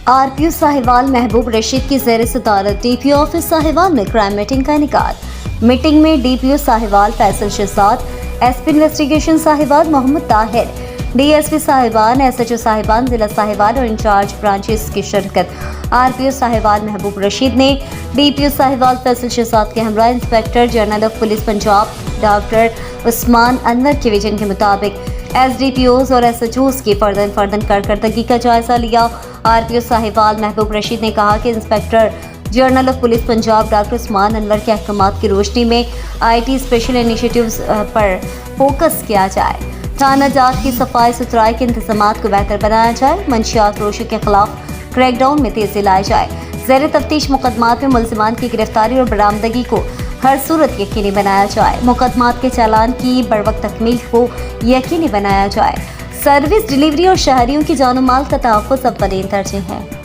RPO Sahiwal महबूब रशीद की ज़ेर सदारत DPO ऑफिस साहिवाल में क्राइम मीटिंग का इनेकाद। मीटिंग में DPO Sahiwal Faisal Shahzad, SP investigation Sahiwal Mohammad Tahir, DSP साहिबान, SHO साहिबान, जिला साहिवाल और इंचार्ज ब्रांचेस की शिरकत। RPO साहिवाल महबूब रशीद ने DPO साहिवाल फैसल शहजाद के हमरा inspector general of police Punjab doctor Usman Anwar के विजन के मुताबिक SDPOs और SHOs की फर्दन कारकर्दगी का जायजा लिया। RPO साहिवाल महबूब रशीद ने कहा कि inspector general of police Punjab doctor Usman Anwar के अहकामात की रोशनी में IT स्पेशल इनिशिएटिव्स पर फोकस किया जाए, थाना जात की सफाई सुथराई के इंतजामात को बेहतर बनाया जाए, मंशियात फरोशी के खिलाफ क्रैकडाउन में तेजी लाई जाए, ज़ेर तफ्तीश मुकदमात में मुलजिमान की गिरफ्तारी और बरामदगी को हर सूरत यकीनी बनाया जाए, मुकदमात के चालान की बरवक्त तकमील को यकीनी बनाया जाए। सर्विस डिलीवरी और शहरियों की जान माल का तहफ़्फ़ुज़ अव्वलीन तरजीह है।